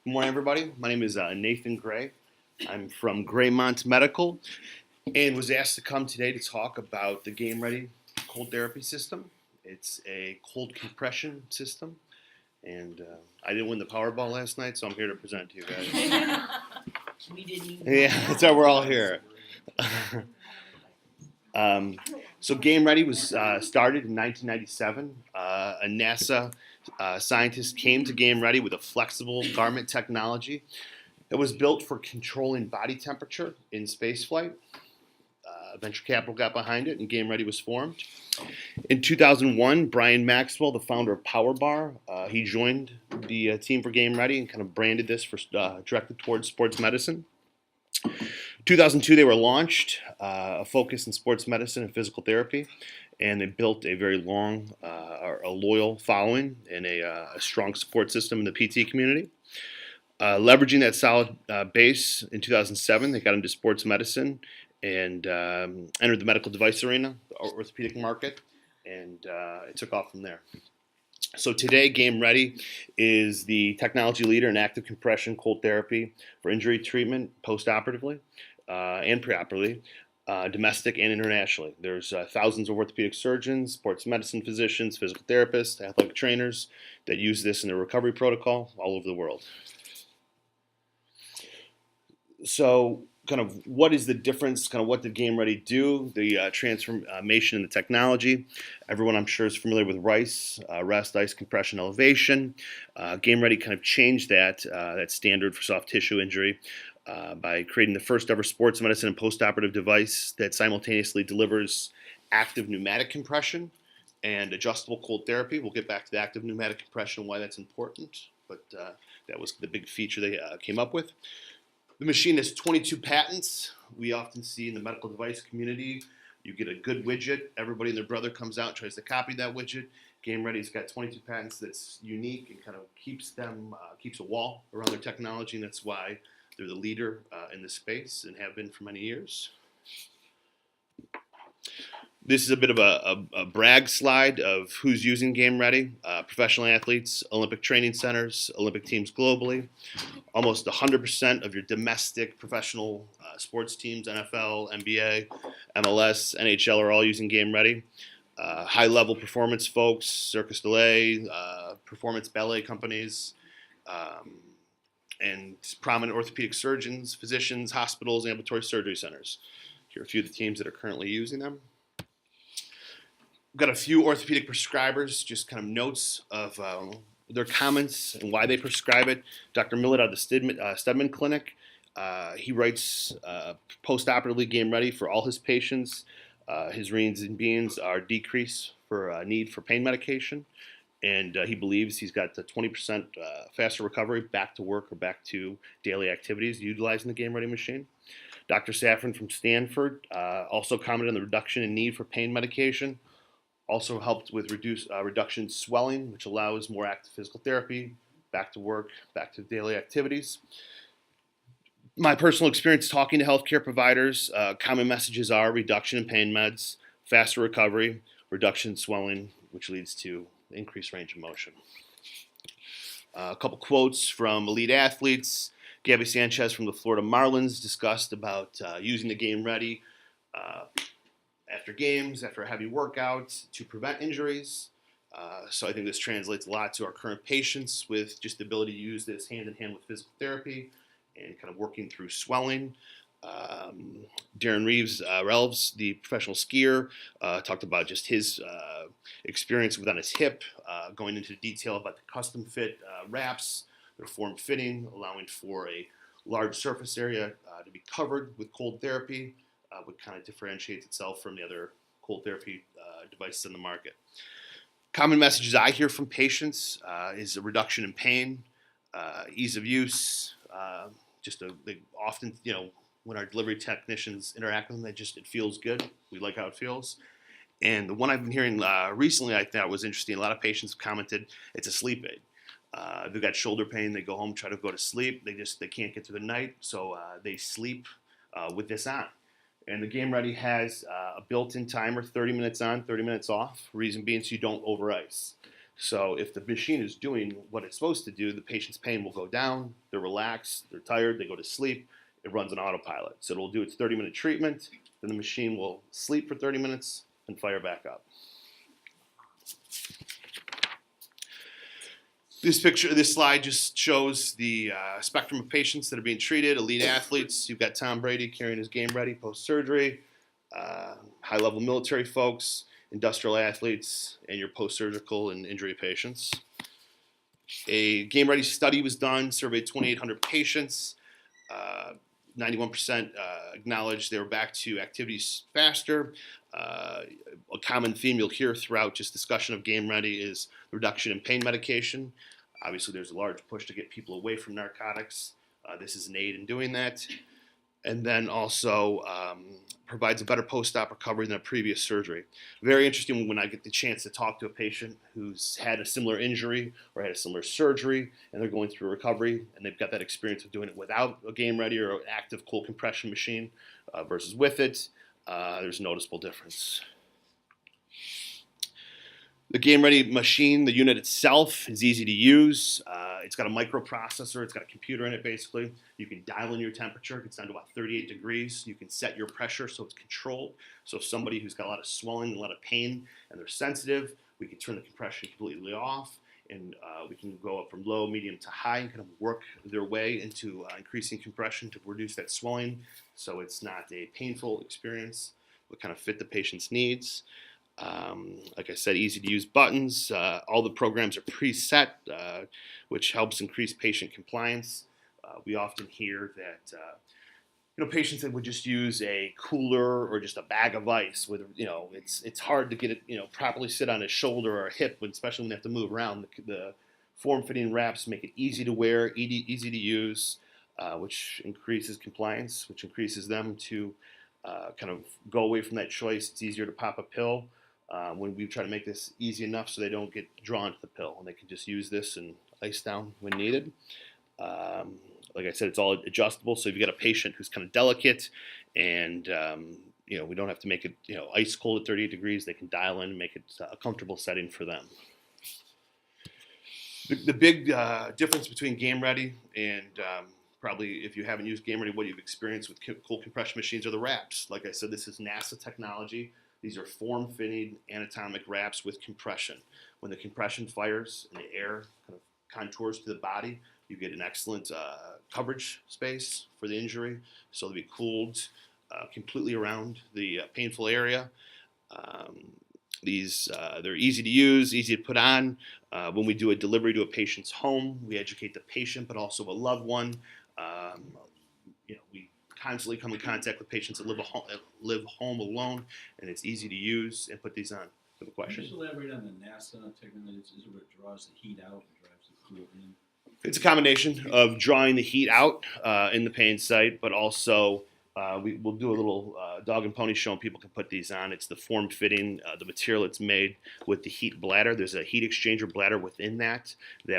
Good morning, everybody. My name is Nathan Gray. I'm from Graymont Medical and was asked to come today to talk about the Game Ready cold therapy system. It's a cold compression system, and I didn't win the Powerball last night, so I'm here to present to you guys. We didn't even. Yeah, that's why we're all here. So Game Ready was started in 1997. A NASA scientist came to Game Ready with a flexible garment technology. It was built for controlling body temperature in spaceflight. Venture capital got behind it, and Game Ready was formed. In 2001, Brian Maxwell, the founder of PowerBar, he joined the team for Game Ready and kind of branded this for directed towards sports medicine. 2002, they were launched, a focus in sports medicine and physical therapy, and they built a very long, a loyal following and a strong support system in the PT community. Leveraging that solid base in 2007, they got into sports medicine and entered the medical device arena, the orthopedic market, and it took off from there. So today, Game Ready is the technology leader in active compression cold therapy for injury treatment post-operatively and preoperatively, domestic and internationally. There's thousands of orthopedic surgeons, sports medicine physicians, physical therapists, athletic trainers that use this in their recovery protocol all over the world. So kind of what is the difference, kind of what did Game Ready do, the transformation in the technology. Everyone I'm sure is familiar with RICE, rest, ice, compression, elevation. Game Ready kind of changed that standard for soft tissue injury by creating the first ever sports medicine and post-operative device that simultaneously delivers active pneumatic compression and adjustable cold therapy. We'll get back to the active pneumatic compression and why that's important, but that was the big feature they came up with. The machine has 22 patents. We often see in the medical device community, you get a good widget, everybody and their brother comes out and tries to copy that widget. Game Ready's got 22 patents that's unique and kind of keeps a wall around their technology, and that's why they're the leader in the space and have been for many years. This is a bit of a brag slide of who's using Game Ready. Professional athletes, Olympic training centers, Olympic teams globally. Almost 100% of your domestic professional sports teams, NFL, NBA, MLS, NHL are all using Game Ready. High-level performance folks, Circus du Soleil, performance ballet companies, and prominent orthopedic surgeons, physicians, hospitals, ambulatory surgery centers. Here are a few of the teams that are currently using them. We've got a few orthopedic prescribers, just kind of notes of their comments and why they prescribe it. Dr. Millett out of the Stedman Clinic, he writes post-operatively Game Ready for all his patients. His reasons and beans are decrease for need for pain medication, and he believes he's got the 20% faster recovery back to work or back to daily activities utilizing the Game Ready machine. Dr. Safran from Stanford also commented on the reduction in need for pain medication. Also helped with reduction in swelling, which allows more active physical therapy, back to work, back to daily activities. My personal experience talking to healthcare providers, common messages are reduction in pain meds, faster recovery, reduction in swelling, which leads to increased range of motion. A couple quotes from elite athletes. Gabby Sanchez from the Florida Marlins discussed about using the Game Ready after games, after a heavy workout, to prevent injuries. So I think this translates a lot to our current patients with just the ability to use this hand in hand with physical therapy and kind of working through swelling. Darren Relves, the professional skier, talked about just his experience with on his hip, going into detail about the custom fit wraps, their form fitting, allowing for a large surface area to be covered with cold therapy. What kind of differentiates itself from the other cold therapy devices in the market. Common messages I hear from patients is a reduction in pain, ease of use. They often, when our delivery technicians interact with them, it feels good. We like how it feels. And the one I've been hearing recently, I thought was interesting. A lot of patients commented it's a sleep aid. They've got shoulder pain. They go home, try to go to sleep. They can't get through the night, so they sleep with this on. And the Game Ready has a built-in timer, 30 minutes on, 30 minutes off. Reason being so you don't over ice. So if the machine is doing what it's supposed to do, the patient's pain will go down, they're relaxed, they're tired, they go to sleep, it runs on autopilot. So it'll do its 30-minute treatment, then the machine will sleep for 30 minutes and fire back up. This slide just shows the spectrum of patients that are being treated, elite athletes. You've got Tom Brady carrying his game ready post-surgery, high-level military folks, industrial athletes, and your post-surgical and injury patients. A game ready study was done, surveyed 2,800 patients. 91% acknowledged they were back to activities faster. A common theme you'll hear throughout just discussion of game ready is reduction in pain medication. Obviously, there's a large push to get people away from narcotics. This is an aid in doing that. And then also provides a better post-op recovery than a previous surgery. Very interesting when I get the chance to talk to a patient who's had a similar injury or had a similar surgery, and they're going through recovery, and they've got that experience of doing it without a game ready or an active cold compression machine versus with it. There's a noticeable difference. The Game Ready machine, the unit itself, is easy to use. It's got a microprocessor. It's got a computer in it, basically. You can dial in your temperature. It gets down to about 38 degrees. You can set your pressure so it's controlled. So if somebody who's got a lot of swelling, a lot of pain, and they're sensitive, we can turn the compression completely off, and we can go up from low, medium to high and kind of work their way into increasing compression to reduce that swelling so it's not a painful experience, but kind of fit the patient's needs. Like I said, easy to use buttons. All the programs are preset, which helps increase patient compliance. We often hear that patients that would just use a cooler or just a bag of ice with it's hard to get it properly sit on a shoulder or a hip, especially when they have to move around. The form-fitting wraps make it easy to wear, easy to use, which increases compliance, which increases them to kind of go away from that choice. It's easier to pop a pill. When we try to make this easy enough so they don't get drawn to the pill, and they can just use this and ice down when needed. Like I said, it's all adjustable, so if you've got a patient who's kind of delicate and we don't have to make it ice cold at 38 degrees, they can dial in and make it a comfortable setting for them. The big difference between Game Ready and probably if you haven't used Game Ready, what you've experienced with cold compression machines are the wraps. Like I said, this is NASA technology. These are form-fitting anatomic wraps with compression. When the compression fires and the air kind of contours to the body, you get an excellent coverage space for the injury. So they'll be cooled completely around the painful area. They're easy to use, easy to put on. When we do a delivery to a patient's home, we educate the patient, but also a loved one. We constantly come in contact with patients that live home alone, and it's easy to use and put these on. For the question. Can you just elaborate on the NASA technology? Is it what draws the heat out and drives the cool in? It's a combination of drawing the heat out in the pain site, but also we'll do a little dog and pony show, and people can put these on. It's the form-fitting, the material it's made with the heat bladder. There's a heat exchanger bladder within that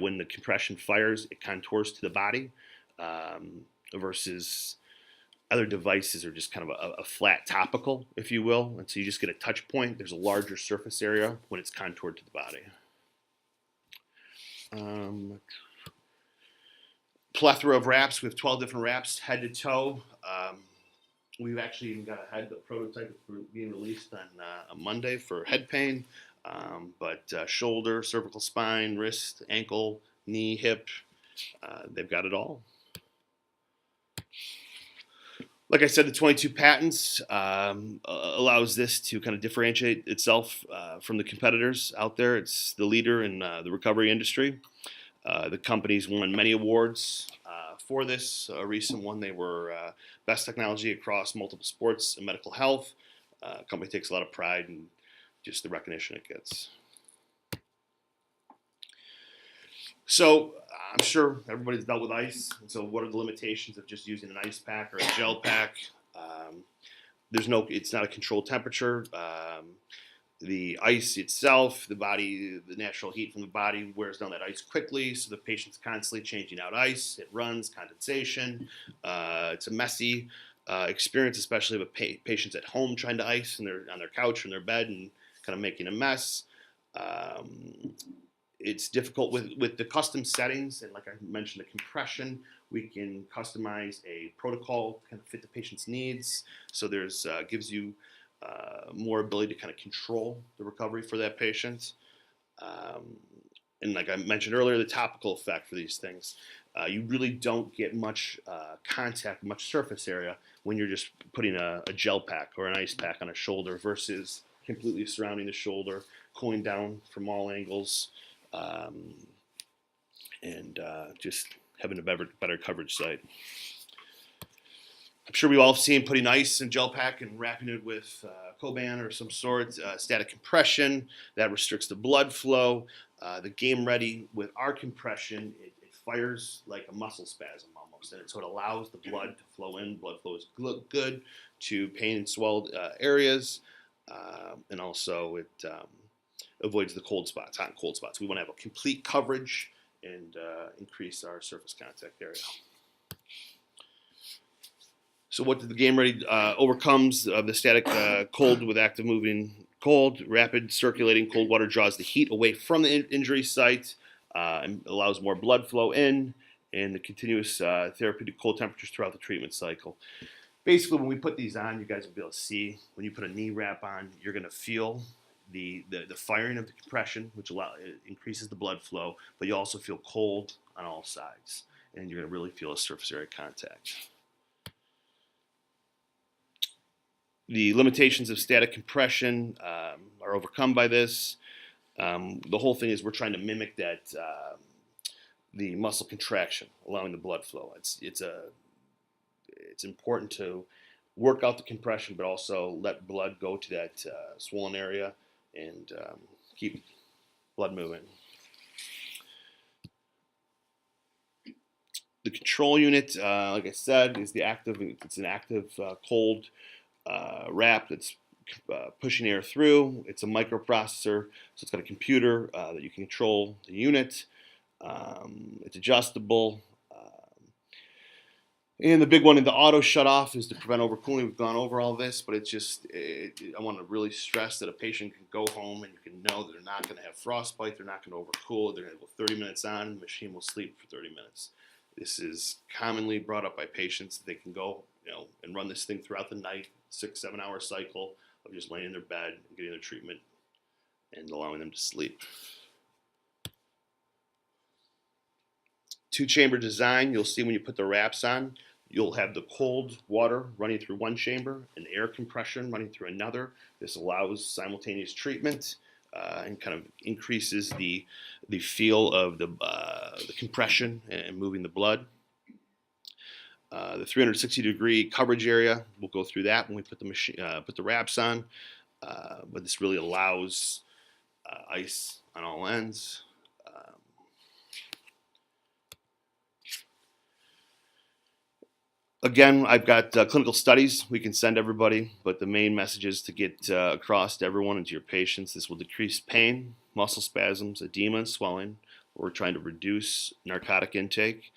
when the compression fires, it contours to the body versus other devices are just kind of a flat topical, if you will. And so you just get a touch point. There's a larger surface area when it's contoured to the body. Plethora of wraps. We have 12 different wraps, head to toe. We've actually even got a prototype that's being released on Monday for head pain. But shoulder, cervical spine, wrist, ankle, knee, hip, they've got it all. Like I said, the 22 patents allows this to kind of differentiate itself from the competitors out there. It's the leader in the recovery industry. The company's won many awards for this. A recent one, they were best technology across multiple sports and medical health. The company takes a lot of pride in just the recognition it gets. So I'm sure everybody's dealt with ice. And so what are the limitations of just using an ice pack or a gel pack? It's not a controlled temperature. The ice itself, the natural heat from the body wears down that ice quickly. So the patient's constantly changing out ice. It runs, condensation. It's a messy experience, especially with patients at home trying to ice and they're on their couch or in their bed and kind of making a mess. it's difficult with the custom settings, and like I mentioned, the compression. We can customize a protocol to kind of fit the patient's needs. So there's gives you more ability to kind of control the recovery for that patient. And like I mentioned earlier, the topical effect for these things. You really don't get much contact, much surface area when you're just putting a gel pack or an ice pack on a shoulder versus completely surrounding the shoulder, cooling down from all angles, and just having a better coverage site. I'm sure we've all seen putting ice in gel pack and wrapping it with Coban or some sort, static compression that restricts the blood flow. The Game Ready with our compression, it fires like a muscle spasm almost, and so it allows the blood to flow in. Blood flow is good to pain and swelled areas, and also it avoids the cold spots, hot and cold spots. We want to have a complete coverage and increase our surface contact area. So what did the Game Ready overcomes the static cold with active moving cold? Rapid circulating cold water draws the heat away from the injury site and allows more blood flow in, and the continuous therapeutic cold temperatures throughout the treatment cycle. Basically, when we put these on, you guys will be able to see, when you put a knee wrap on, you're going to feel the firing of the compression, which it increases the blood flow, but you also feel cold on all sides, and you're going to really feel a surface area contact. The limitations of static compression are overcome by this. The whole thing is we're trying to mimic that the muscle contraction, allowing the blood flow. It's important to work out the compression, but also let blood go to that swollen area and keep blood moving. The control unit, like I said, is the active. It's an active cold wrap that's pushing air through. It's a microprocessor, so it's got a computer that you can control the unit. It's adjustable. And the big one in the auto shut off is to prevent overcooling. We've gone over all this, but I want to really stress that a patient can go home and you can know that they're not going to have frostbite, they're not going to overcool, they're going to go 30 minutes on, and the machine will sleep for 30 minutes. This is commonly brought up by patients. They can go, and run this thing throughout the night, 6-7 hour cycle of just laying in their bed and getting their treatment and allowing them to sleep. 2-chamber design. You'll see when you put the wraps on, you'll have the cold water running through one chamber and air compression running through another. This allows simultaneous treatment and kind of increases the feel of the compression and moving the blood. The 360-degree coverage area, we'll go through that when we put the wraps on, but this really allows ice on all ends. Again, I've got clinical studies we can send everybody, but the main message is to get across to everyone and to your patients. This will decrease pain, muscle spasms, edema, and swelling. We're trying to reduce narcotic intake,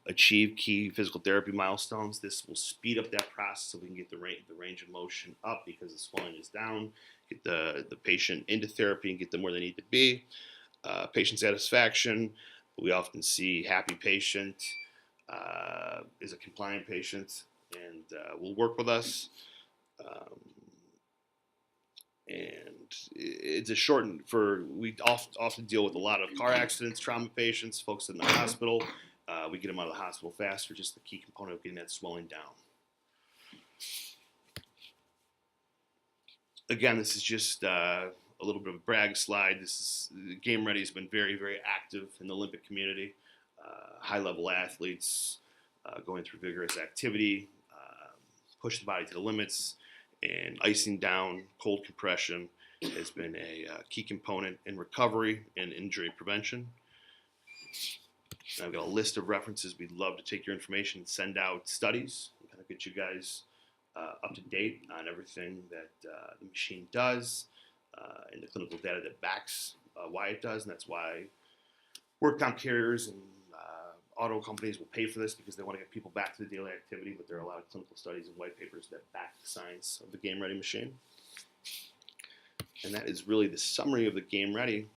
achieve key physical therapy milestones. This will speed up that process so we can get the range of motion up because the swelling is down, get the patient into therapy and get them where they need to be. Patient satisfaction, we often see happy patient, is a compliant patient and will work with us. And it's a shortened we often deal with a lot of car accidents, trauma patients, folks in the hospital. We get them out of the hospital faster, just the key component of getting that swelling down. Again, this is just a little bit of a brag slide. Game Ready has been very, very active in the Olympic community. High-level athletes going through vigorous activity, push the body to the limits, and icing down, cold compression has been a key component in recovery and injury prevention. I've got a list of references. We'd love to take your information and send out studies and kind of get you guys up to date on everything that the machine does and the clinical data that backs why it does, and that's why work comp carriers and auto companies will pay for this because they want to get people back to the daily activity, but there are a lot of clinical studies and white papers that back the science of the Game Ready machine. And that is really the summary of the Game Ready.